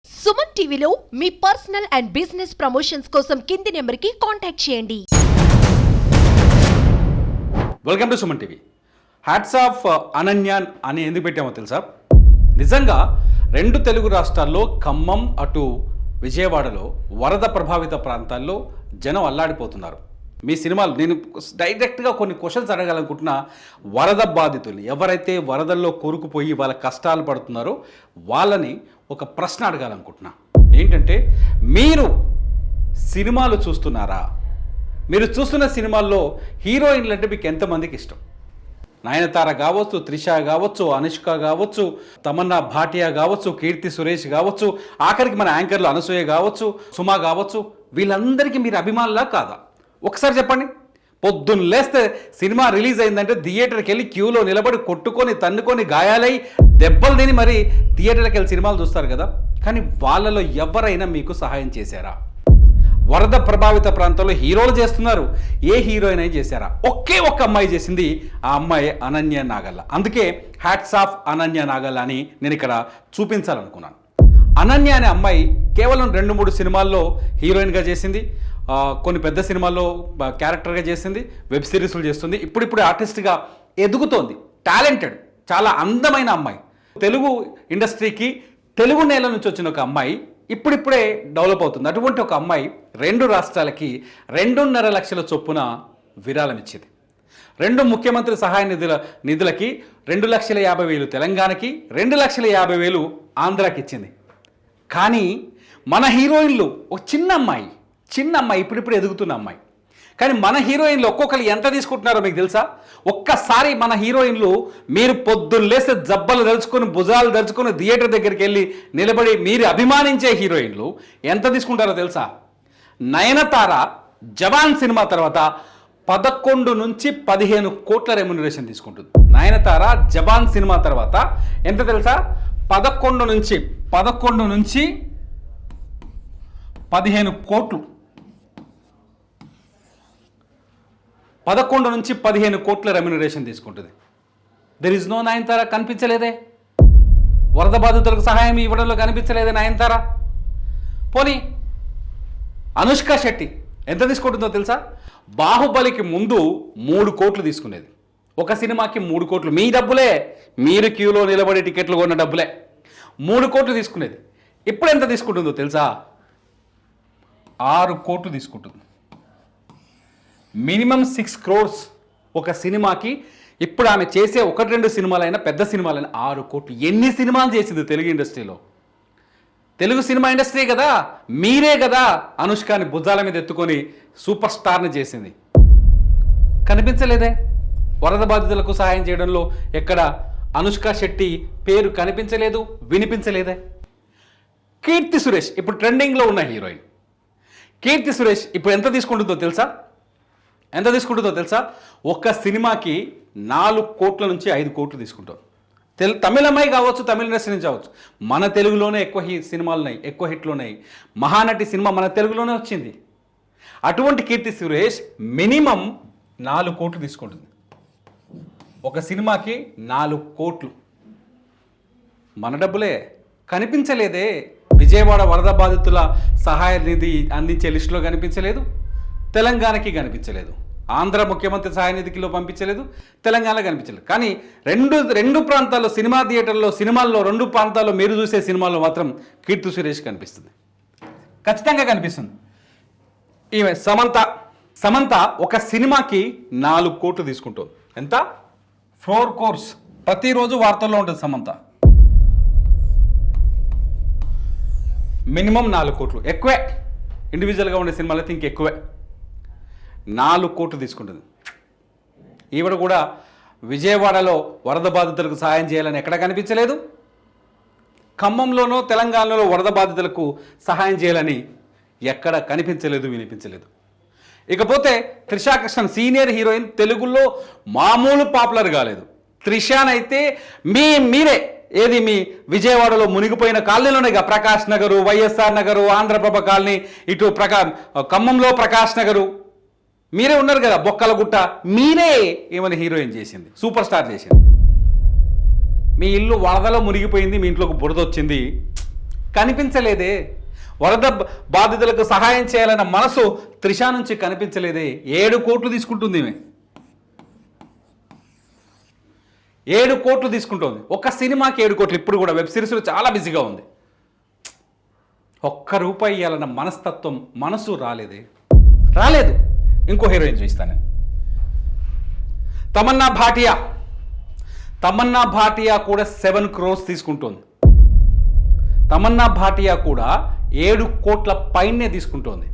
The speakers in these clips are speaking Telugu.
సుమన్ టీవీలో మీ పర్సనల్ అండ్ బిజినెస్ ప్రమోషన్స్ కోసం కింది నెంబర్కి కాంటాక్ట్ చేయండి. Welcome to Suman TV. Hats off అనన్యాన్ అని ఎందుకు పెట్టామో తెలుసా? నిజంగా రెండు తెలుగు రాష్ట్రాల్లో ఖమ్మం అటు విజయవాడలో వరద ప్రభావిత ప్రాంతాల్లో జనం అల్లాడిపోతున్నారు. మీ సినిమాలు నేను డైరెక్ట్గా కొన్ని క్వశ్చన్స్ అడగాలనుకుంటున్నా. వరద బాధితులు ఎవరైతే వరదల్లో కూరుకుపోయి వాళ్ళ కష్టాలు పడుతున్నారో వాళ్ళని ఒక ప్రశ్న అడగాలనుకుంటున్నా. ఏంటంటే, మీరు సినిమాలు చూస్తున్నారా? మీరు చూస్తున్న సినిమాల్లో హీరోయిన్లు అంటే మీకు ఎంతమందికి ఇష్టం? నయనతార కావచ్చు, త్రిష కావచ్చు, అనుష్క కావచ్చు, తమన్నా భాటియా కావచ్చు, కీర్తి సురేష్ కావచ్చు, ఆఖరికి మన యాంకర్లు అనసూయ కావచ్చు, సుమా కావచ్చు, వీళ్ళందరికీ మీరు అభిమానులా కాదా? ఒకసారి చెప్పండి. పొద్దున్న లేస్తే సినిమా రిలీజ్ అయిందంటే థియేటర్కి వెళ్ళి క్యూలో నిలబడి కొట్టుకొని తన్నుకొని గాయాలై దెబ్బలు తిని మరి థియేటర్కి వెళ్ళి సినిమాలు చూస్తారు కదా. కానీ వాళ్ళలో ఎవరైనా మీకు సహాయం చేశారా? వరద ప్రభావిత ప్రాంతాల్లో హీరోలు చేస్తున్నారు, ఏ హీరోయిన్ అయినా చేశారా? ఒకే ఒక్క అమ్మాయి చేసింది, ఆ అమ్మాయి అనన్య నాగల్ల. అందుకే హ్యాట్స్ ఆఫ్ అనన్య నాగల్ల అని నేను ఇక్కడ చూపించాలనుకున్నాను. అనన్య అనే అమ్మాయి కేవలం 2-3 సినిమాల్లో హీరోయిన్గా చేసింది, కొన్ని పెద్ద సినిమాల్లో క్యారెక్టర్గా చేసింది, వెబ్ సిరీస్లు చేస్తుంది, ఇప్పుడిప్పుడు ఆర్టిస్ట్గా ఎదుగుతోంది. టాలెంటెడ్, చాలా అందమైన అమ్మాయి. తెలుగు ఇండస్ట్రీకి తెలుగు నేల నుంచి వచ్చిన ఒక అమ్మాయి ఇప్పుడిప్పుడే డెవలప్ అవుతుంది. అటువంటి ఒక అమ్మాయి 2 రాష్ట్రాలకి 2.5 లక్షల చొప్పున విరాళం ఇచ్చింది. 2 ముఖ్యమంత్రి సహాయ నిధులకి 2,50,000 తెలంగాణకి, 2,50,000 ఆంధ్రాకి ఇచ్చింది. కానీ మన హీరోయిన్లు ఒక చిన్న అమ్మాయి ఇప్పుడిప్పుడు ఎదుగుతున్న అమ్మాయి. కానీ మన హీరోయిన్లు ఒక్కొక్కరు ఎంత తీసుకుంటున్నారో మీకు తెలుసా? ఒక్కసారి మన హీరోయిన్లు మీరు పొద్దున్న లేస్తే జబ్బలు దలుచుకొని భుజాలు దలుచుకొని థియేటర్ దగ్గరికి వెళ్ళి నిలబడి మీరు అభిమానించే హీరోయిన్లు ఎంత తీసుకుంటారో తెలుసా? నయనతార జవాన్ సినిమా తర్వాత 11 నుంచి 15 కోట్ల రెమ్యునరేషన్ తీసుకుంటుంది. నయనతార జవాన్ సినిమా తర్వాత ఎంత తెలుసా? 11 నుంచి 15 కోట్లు, 11 నుంచి 15 కోట్ల రెమ్యునరేషన్ తీసుకుంటుంది. There is no Nayanthara. కనిపించలేదే, వరద బాధితులకు సహాయం ఇవ్వడంలో కనిపించలేదే నయనతార. పోనీ అనుష్క శెట్టి ఎంత తీసుకుంటుందో తెలుసా? బాహుబలికి ముందు 3 కోట్లు తీసుకునేది, ఒక సినిమాకి 3 కోట్లు. మీ డబ్బులే, మీరు క్యూలో నిలబడి టికెట్లు కొన్న డబ్బులే. 3 కోట్లు తీసుకునేది. ఇప్పుడు ఎంత తీసుకుంటుందో తెలుసా? 6 కోట్లు తీసుకుంటుంది. మినిమం 6 crores ఒక సినిమాకి. ఇప్పుడు ఆమె చేసే 1-2 సినిమాలైనా, పెద్ద సినిమాలైనా 6 కోట్లు. ఎన్ని సినిమాలు చేసింది తెలుగు ఇండస్ట్రీలో? తెలుగు సినిమా ఇండస్ట్రీ కదా, మీరే కదా అనుష్కని భుజాల మీద ఎత్తుకొని సూపర్ స్టార్ని చేసింది. కనిపించలేదే? వరద బాధితులకు సహాయం చేయడంలో ఎక్కడ అనుష్క శెట్టి పేరు కనిపించలేదు, వినిపించలేదే? కీర్తి సురేష్ ఇప్పుడు ట్రెండింగ్లో ఉన్న హీరోయిన్. కీర్తి సురేష్ ఇప్పుడు ఎంత తీసుకుంటుందో తెలుసా? ఒక్క సినిమాకి 4 కోట్ల నుంచి 5 కోట్లు తీసుకుంటారు. తమిళ అమ్మాయి కావచ్చు, తమిళ ఇండస్ట్రీ నుంచి కావచ్చు. మన తెలుగులోనే ఎక్కువ సినిమాలు ఉన్నాయి, ఎక్కువ హిట్లు ఉన్నాయి. మహానటి సినిమా మన తెలుగులోనే వచ్చింది. అటువంటి కీర్తి సురేష్ మినిమం 4 కోట్లు తీసుకుంటుంది. ఒక సినిమాకి 4 కోట్లు. మన డబ్బులే. కనిపించలేదే? విజయవాడ వరద బాధితుల సహాయ నిధి అందించే లిస్టులో కనిపించలేదు, తెలంగాణకి కనిపించలేదు, ఆంధ్ర ముఖ్యమంత్రి సహాయ నిధికిలో పంపించలేదు, తెలంగాణలో కనిపించలేదు. కానీ రెండు ప్రాంతాల్లో సినిమా థియేటర్లో సినిమాల్లో 2 ప్రాంతాల్లో మీరు చూసే సినిమాల్లో మాత్రం కీర్తి సురేష్ కనిపిస్తుంది, ఖచ్చితంగా కనిపిస్తుంది. ఈమె సమంత ఒక సినిమాకి 4 కోట్లు తీసుకుంటుంది. ఎంత? 4 crores. ప్రతిరోజు వార్తల్లో ఉంటుంది సమంత. మినిమం 4 కోట్లు. ఎక్కువే, ఇండివిజువల్గా ఉండే సినిమాలు అయితే ఇంకెక్కువే. 4 కోట్లు తీసుకుంటుంది. ఈవిడ కూడా విజయవాడలో వరద బాధితులకు సహాయం చేయాలని ఎక్కడ కనిపించలేదు, ఖమ్మంలోనో తెలంగాణలో వరద బాధితులకు సహాయం చేయాలని ఎక్కడ కనిపించలేదు, వినిపించలేదు. ఇకపోతే త్రిషా కృష్ణన్ సీనియర్ హీరోయిన్, తెలుగులో మామూలు పాపులర్ కాలేదు. త్రిషానైతే మీరే ఏది మీ విజయవాడలో మునిగిపోయిన కాలనీలోనే ప్రకాష్ నగరు, వైఎస్ఆర్ నగరు, ఆంధ్రప్రభ కాలనీ, ఇటు ఖమ్మంలో ప్రకాష్ నగరు, మీరే ఉన్నారు కదా, బొక్కలగుట్ట, మీరే ఏమైనా హీరోయిన్ చేసింది, సూపర్ స్టార్ చేసింది. మీ ఇల్లు వరదలో మునిగిపోయింది, మీ ఇంట్లోకి బురద వచ్చింది, కనిపించలేదే. వరద బాధితులకు సహాయం చేయాలన్న మనసు త్రిష నుంచి కనిపించలేదే. 7 కోట్లు తీసుకుంటుంది ఈమె, 7 కోట్లు తీసుకుంటుంది ఒక సినిమాకి. 7 కోట్లు. ఇప్పుడు కూడా వెబ్ సిరీస్లో చాలా బిజీగా ఉంది. ఒక్క రూపాయి ఇవ్వాలన్న మనస్తత్వం, మనసు రాలేదే, రాలేదు. ఇంకో హీరోయిన్ చూస్తాను నేను, తమన్నా భాటియా కూడా 7 crores తీసుకుంటోంది. తమన్నా భాటియా కూడా 7 కోట్ల పైనే తీసుకుంటోంది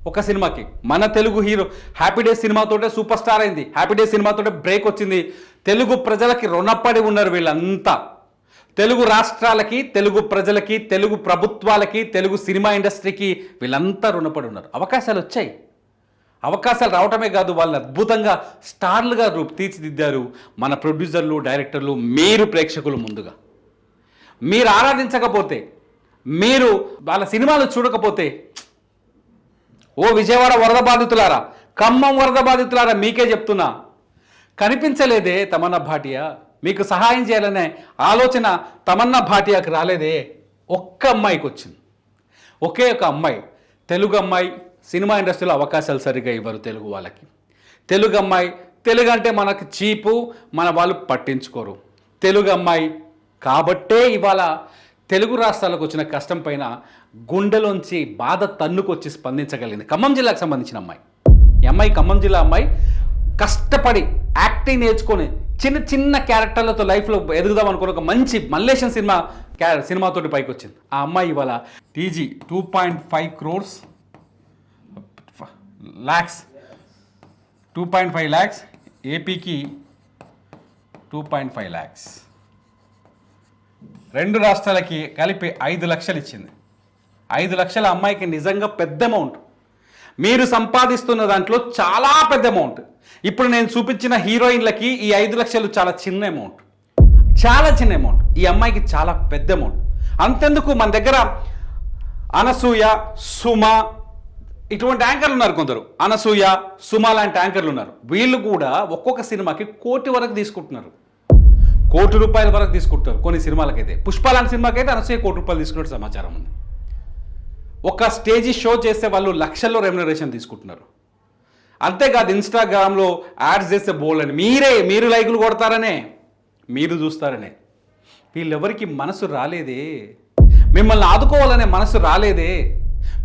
ఒక సినిమాకి. మన తెలుగు హీరో హ్యాపీ డేస్ సినిమాతోటే సూపర్ స్టార్ అయింది. హ్యాపీ డేస్ సినిమాతోటే బ్రేక్ వచ్చింది. తెలుగు ప్రజలకి రుణపడి ఉన్నారు వీళ్ళంతా. తెలుగు రాష్ట్రాలకి, తెలుగు ప్రజలకి, తెలుగు ప్రభుత్వాలకి, తెలుగు సినిమా ఇండస్ట్రీకి వీళ్ళంతా రుణపడి ఉన్నారు. అవకాశాలు వచ్చాయి. అవకాశాలు రావటమే కాదు, వాళ్ళని అద్భుతంగా స్టార్లుగా తీర్చిదిద్దారు మన ప్రొడ్యూసర్లు, డైరెక్టర్లు, మీరు ప్రేక్షకులు. ముందుగా మీరు ఆరాధించకపోతే, మీరు వాళ్ళ సినిమాలు చూడకపోతే, ఓ విజయవాడ వరద బాధితులారా, ఖమ్మం వరద బాధితులారా, మీకే చెప్తున్నా, కనిపించలేదే తమన్నా భాటియా. మీకు సహాయం చేయాలనే ఆలోచన తమన్నా భాటియాకి రాలేదే. ఒక్క అమ్మాయికి వచ్చింది, ఒకే ఒక అమ్మాయి. తెలుగు అమ్మాయి. సినిమా ఇండస్ట్రీలో అవకాశాలు సరిగ్గా ఇవ్వరు తెలుగు వాళ్ళకి. తెలుగు అమ్మాయి, తెలుగు అంటే మనకు చీపు, మన వాళ్ళు పట్టించుకోరు. తెలుగు అమ్మాయి కాబట్టే ఇవాళ తెలుగు రాష్ట్రాలకు వచ్చిన కష్టం పైన గుండెలోంచి బాధ తన్నుకొచ్చి స్పందించగలిగింది. ఖమ్మం జిల్లాకు సంబంధించిన అమ్మాయి. ఈ అమ్మాయి ఖమ్మం జిల్లా అమ్మాయి. కష్టపడి యాక్టింగ్ నేర్చుకొని చిన్న చిన్న క్యారెక్టర్లతో లైఫ్లో ఎదుగుదాం అనుకుని ఒక మంచి మల్లేశం సినిమాతోటి పైకి వచ్చింది. ఆ అమ్మాయి ఇవాళ టీజీ 2.5 crores lakhs 2.5 lakhs, ఏపీకి 2.5 lakhs, 2 రాష్ట్రాలకి కలిపి 5 లక్షలు ఇచ్చింది. 5 లక్షల అమ్మాయికి నిజంగా పెద్ద అమౌంట్. మీరు సంపాదిస్తున్న దాంట్లో చాలా పెద్ద అమౌంట్. ఇప్పుడు నేను చూపించిన హీరోయిన్లకి ఈ 5 లక్షలు చాలా చిన్న అమౌంట్, చాలా చిన్న అమౌంట్. ఈ అమ్మాయికి చాలా పెద్ద అమౌంట్. అంతెందుకు, మన దగ్గర అనసూయ, సుమ ఇటువంటి యాంకర్లు ఉన్నారు కొందరు. అనసూయ, సుమ లాంటి యాంకర్లు ఉన్నారు. వీళ్ళు కూడా ఒక్కొక్క సినిమాకి 1 కోటి వరకు తీసుకుంటున్నారు. 1 కోటి రూపాయల వరకు తీసుకుంటారు కొన్ని సినిమాలకైతే. పుష్ప లాంటి సినిమాకైతే అనసూయ 1 కోటి రూపాయలు తీసుకున్నట్టు సమాచారం ఉంది. ఒక స్టేజీ షో చేస్తే వాళ్ళు లక్షల్లో రెమ్యునరేషన్ తీసుకుంటున్నారు. అంతేకాదు ఇన్స్టాగ్రామ్లో యాడ్స్ చేస్తే బోల్డ్ అని మీరు లైకులు కొడతారనే, మీరు చూస్తారనే. వీళ్ళెవరికి మనసు రాలేదే. మిమ్మల్ని ఆదుకోవాలనే మనసు రాలేదే.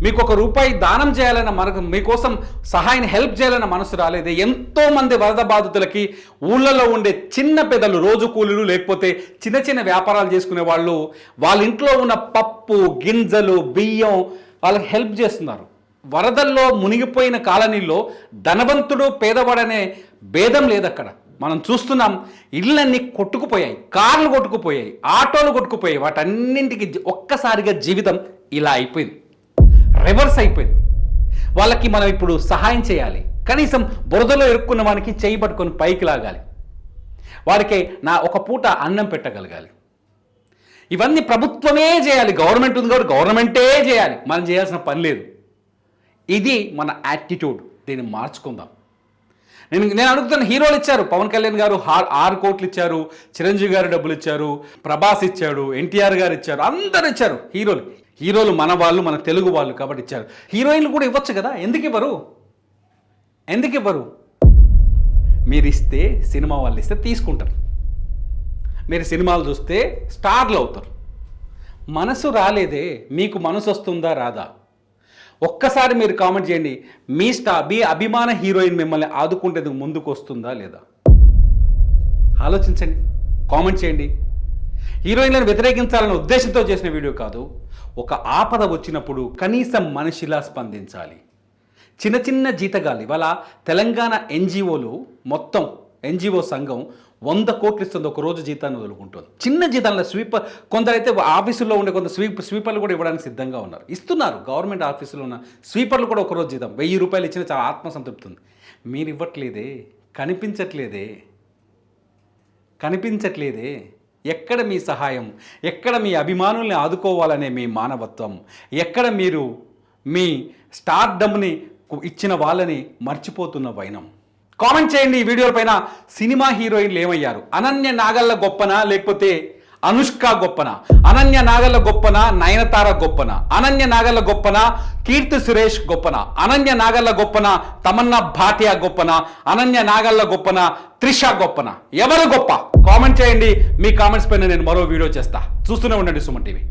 మీకు 1 రూపాయి దానం చేయాలన్న మనకు, మీకోసం సహాయాన్ని హెల్ప్ చేయాలన్న మనసు రాలేదే. ఎంతోమంది వరద బాధితులకి ఊళ్ళలో ఉండే చిన్న పెద్దలు, రోజు కూలీలు, లేకపోతే చిన్న చిన్న వ్యాపారాలు చేసుకునే వాళ్ళు, వాళ్ళ ఇంట్లో ఉన్న పప్పు గింజలు, బియ్యం వాళ్ళకి హెల్ప్ చేస్తున్నారు. వరదల్లో మునిగిపోయిన కాలనీల్లో ధనవంతుడు పేదవాడనే భేదం లేదు అక్కడ. మనం చూస్తున్నాం, ఇళ్ళన్నీ కొట్టుకుపోయాయి, కార్లు కొట్టుకుపోయాయి, ఆటోలు కొట్టుకుపోయాయి. వాటన్నింటికి ఒక్కసారిగా జీవితం ఇలా అయిపోయింది, రివర్స్ అయిపోయింది. వాళ్ళకి మనం ఇప్పుడు సహాయం చేయాలి. కనీసం బురదలో ఇరుక్కున్న వానికి చేయి పట్టుకొని పైకి లాగాలి. వారికి ఒక పూట అన్నం పెట్టగలగాలి. ఇవన్నీ ప్రభుత్వమే చేయాలి. గవర్నమెంట్ ఉంది కాబట్టి గవర్నమెంటే చేయాలి, మనం చేయాల్సిన పని లేదు. ఇది మన యాటిట్యూడ్. దీన్ని మార్చుకుందాం. నేను అడుగుతున్న, హీరోలు ఇచ్చారు. పవన్ కళ్యాణ్ గారు 6 కోట్లు ఇచ్చారు, చిరంజీవి గారు డబ్బులు ఇచ్చారు, ప్రభాస్ ఇచ్చాడు, ఎన్టీఆర్ గారు ఇచ్చారు, అందరూ ఇచ్చారు. హీరోలు మన వాళ్ళు, మన తెలుగు వాళ్ళు కాబట్టి ఇచ్చారు. హీరోయిన్లు కూడా ఇవ్వచ్చు కదా, ఎందుకు ఇవ్వరు? మీరు ఇస్తే, సినిమా వాళ్ళు ఇస్తే తీసుకుంటారు. మీరు సినిమాలు చూస్తే స్టార్లు అవుతారు. మనసు రాలేదే. మీకు మనసు వస్తుందా రాదా? ఒక్కసారి మీరు కామెంట్ చేయండి. మీ అభిమాన హీరోయిన్ మిమ్మల్ని ఆదుకుంటేందుకు ముందుకు వస్తుందా లేదా? ఆలోచించండి, కామెంట్ చేయండి. హీరోయిన్లను వ్యతిరేకించాలనే ఉద్దేశంతో చేసిన వీడియో కాదు. ఒక ఆపద వచ్చినప్పుడు కనీసం మనిషిలా స్పందించాలి. చిన్న చిన్న జీతగాలు ఇవాళ తెలంగాణ ఎన్జిఓలు, మొత్తం ఎన్జిఓ సంఘం 100 కోట్లు ఇస్తుంది ఒక రోజు జీతాన్ని వదులుకుంటుంది. చిన్న జీతాలను స్వీపర్, కొందరైతే ఆఫీసుల్లో ఉండే కొంత స్వీపర్లు కూడా ఇవ్వడానికి సిద్ధంగా ఉన్నారు, ఇస్తున్నారు. గవర్నమెంట్ ఆఫీసులో ఉన్న స్వీపర్లు కూడా ఒకరోజు జీతం 1000 రూపాయలు ఇచ్చిన చాలా ఆత్మసంతృప్తి ఉంది. మీరు ఇవ్వట్లేదే, కనిపించట్లేదే. ఎక్కడ మీ సహాయం? ఎక్కడ మీ అభిమానుల్ని ఆదుకోవాలనే మీ మానవత్వం? ఎక్కడ మీరు మీ స్టార్డమ్ని ఇచ్చిన వాళ్ళని మర్చిపోతున్న వైనం? కామెంట్ చేయండి ఈ వీడియోల పైన. సినిమా హీరోయిన్లు ఏమయ్యారు? అనన్య నాగళ్ళ గొప్పనా, లేకపోతే అనుష్క గొప్పన, అనన్య నాగల్ల గొప్పన, నయనతార గొప్పన, అనన్య నాగల్ల గొప్పన, కీర్తి సురేష్ గొప్పన, అనన్య నాగల్ల గొప్పన, తమన్నా భాటియా గొప్పన, అనన్య నాగల్ల గొప్పన, త్రిష గొప్పన, ఎవరు గొప్ప? కామెంట్ చేయండి. మీ కామెంట్స్ పైన నేను మరో వీడియో చేస్తా. చూస్తూనే ఉండండి సుమన్ టీవీ.